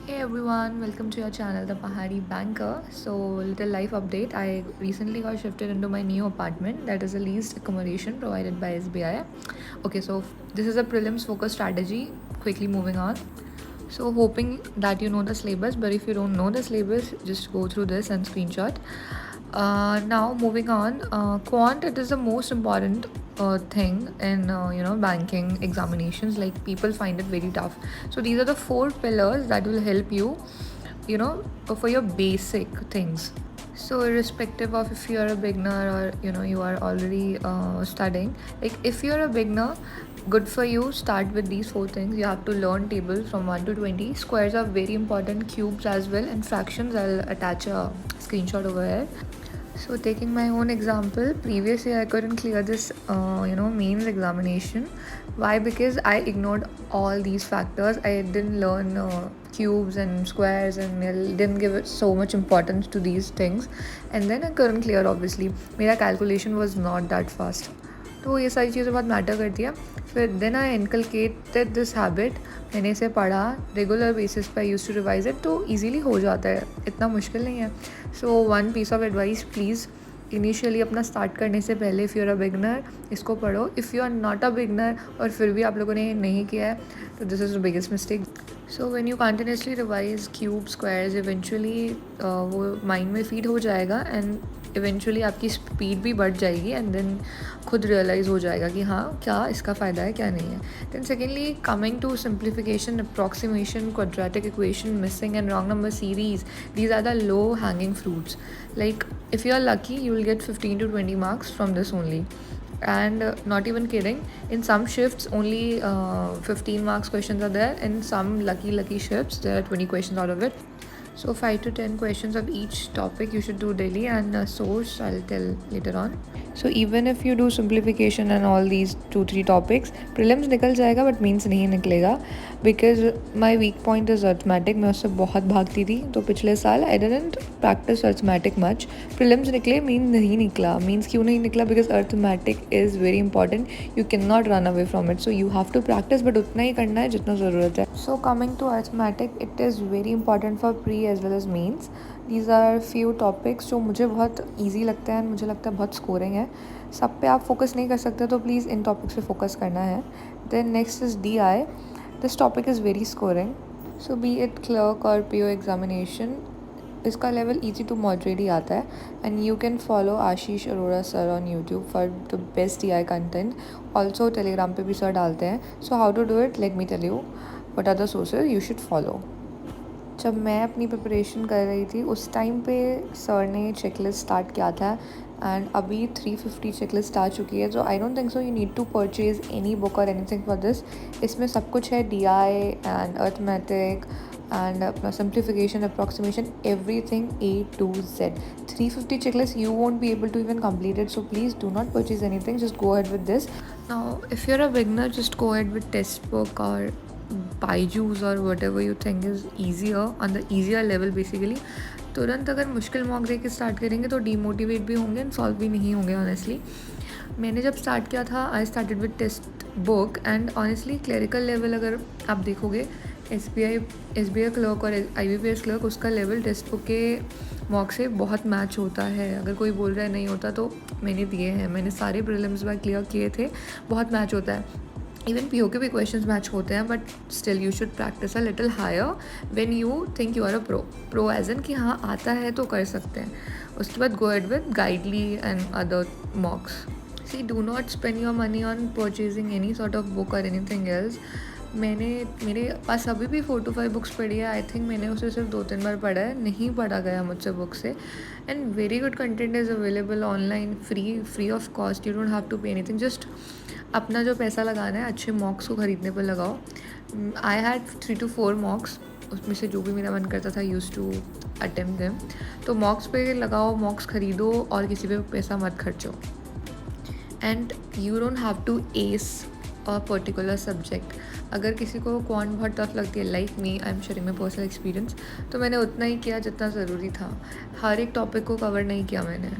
Hey everyone, welcome to your channel, The Pahari Banker. So, little life update. I recently got shifted into my new apartment that is a leased accommodation provided by SBI. Okay, so this is a prelims focus strategy. Quickly moving on. So, hoping that you know the syllabus, but if you don't know the syllabus, just go through this and screenshot. Now moving on, quant it is the most important thing in banking examinations. Like people find it very tough. So these are the four pillars that will help you, for your basic things. So irrespective of if you are a beginner or you are already studying, like if you're a beginner, good for you. Start with these four things. You have to learn tables from 1 to 20. Squares are very important, cubes as well, and fractions. I'll attach a screenshot over here. So taking my own example, previous year I couldn't clear this, mains examination. Why? Because I ignored all these factors. I didn't learn cubes and squares and didn't give it so much importance to these things. And then I couldn't clear obviously. मेरा calculation was not that fast. तो ये सारी चीज़ें बहुत matter करती है. फिर then I inculcated this habit. मैंने इसे पढ़ा रेगुलर बेसिस पे, यूज़ टू रिवाइज इट, तो ईजीली हो जाता है, इतना मुश्किल नहीं है. So one piece of advice, please initially अपना स्टार्ट करने से पहले if you are a beginner इसको पढ़ो. If you are not a beginner और फिर भी आप लोगों ने नहीं किया है तो this is the biggest mistake. So when you continuously revise cube squares, eventually वो माइंड में फीड हो जाएगा एंड इवेंचुअली आपकी स्पीड भी बढ़ जाएगी एंड देन खुद रियलाइज़ हो जाएगा कि हाँ क्या इसका फ़ायदा है क्या नहीं है. Then secondly coming to simplification, approximation, quadratic equation, missing and wrong number series, these are the low hanging fruits. Like if you are lucky you will get 15 to 20 marks from this only. And not even kidding, in some shifts only 15 marks questions are there. In some lucky shifts there are 20 questions out of it. So 5 to 10 questions of each topic you should do daily, and source I'll tell later on. So even if you do simplification and all these 2-3 topics, prelims निकल जाएगा but means नहीं निकलेगा, because my weak point is arithmetic. मैं उससे बहुत भागती थी, तो पिछले साल I didn't practice arithmetic much. Prelims निकले, means नहीं निकला. Means क्यों नहीं निकला? Because arithmetic is very important. You cannot run away from it. So you have to practice, but उतना ही करना है जितना ज़रूरत है. So coming to arithmetic, it is very important for pre as well as mains. These are few topics जो मुझे बहुत easy लगते हैं, मुझे लगता है बहुत scoring है. सब पे आप focus नहीं कर सकते, तो प्लीज़ इन topics पे focus करना है. Then next is DI. This topic is very scoring. So be it clerk or PO examination, इसका लेवल easy to moderate ही आता है. And you can follow Ashish Arora sir on YouTube for the best DI content. Also Telegram पे भी sir डालते हैं. So how to do it? Let me tell you what are the sources you should follow. जब मैं अपनी preparation कर रही थी उस टाइम पे सर ने चेकलिस्ट स्टार्ट किया था एंड अभी 350 चेकलिस्ट आ चुकी है. So I don't think so you need to purchase any book और एनीथिंग फॉर दिस. इसमें सब कुछ है, DI and arithmetic and simplification, approximation, everything A to Z. 350 checklist, you won't be able to even complete it, so please do not purchase anything, just go ahead with this. Now if you're a beginner, just go ahead with test book or Byju's or whatever you think is easier, on the easier level basically. तुरंत अगर मुश्किल mock दे के start करेंगे तो demotivate भी होंगे and solve भी नहीं होंगे. ऑनेस्टली मैंने जब स्टार्ट किया था I started with test book and honestly clerical level अगर आप देखोगे एस बी आई क्लर्क और IBPS क्लर्क, उसका लेवल टेक्स्ट बुक के मॉक से बहुत मैच होता है. अगर कोई बोल रहा है नहीं होता तो मैंने दिए हैं, मैंने सारे प्रीलिम्स बार क्लियर किए थे, बहुत मैच होता है. इवन PO के भी क्वेश्चंस मैच होते हैं, but still you should practice a little higher when you think you are a pro as an कि हाँ आता है तो कर सकते हैं. उसके बाद go ahead with Guidely and other mocks. See do not spend your money on purchasing any sort of book और एनीथिंग एल्स. मेरे पास अभी भी 4 to 5 बुक्स पढ़ी है. आई थिंक मैंने उसे सिर्फ 2-3 बार पढ़ा है, नहीं पढ़ा गया मुझसे बुक से. And very good content is available online, free of cost. You don't have to pay anything, just अपना जो पैसा लगाना है अच्छे मॉक्स को ख़रीदने पर लगाओ. आई हैड 3 to 4 मॉक्स, उसमें से जो भी मेरा मन करता था यूज़ टू अटेम्प्ट देम. तो मॉक्स पे लगाओ, मॉक्स ख़रीदो और किसी पे पैसा मत खर्चो. And you don't have to ace a particular subject. अगर किसी को क्वांट बहुत टफ लगती है, like me, I am sharing my personal experience, तो मैंने उतना ही किया जितना ज़रूरी था. हर एक टॉपिक को कवर नहीं किया मैंने.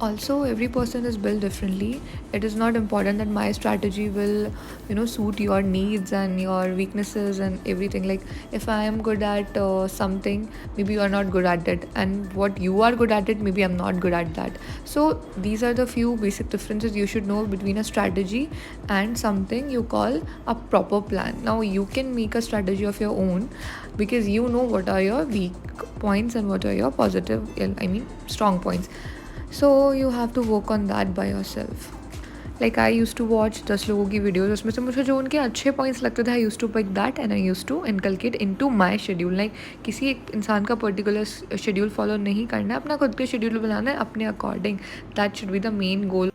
Also, every person is built differently. It is not important that my strategy will, suit your needs and your weaknesses and everything. Like, if I am good at something, maybe you are not good at it, and what you are good at it, maybe I'm not good at that. So these are the few basic differences you should know between a strategy and something you call a proper plan. Now you can make a strategy of your own, because you know what are your weak points and what are your positive, strong points. So you have to work on that by yourself. Like, I used to watch 10 लोगों की videos, उसमें से मुझे जो उनके अच्छे points लगते थे, I use to pick that and I use to inculcate into my schedule. Like, किसी एक इंसान का पर्टिकुलर शेड्यूल फॉलो नहीं करना है, अपना खुद के शेड्यूल बनाना है अपने according. That should be the main goal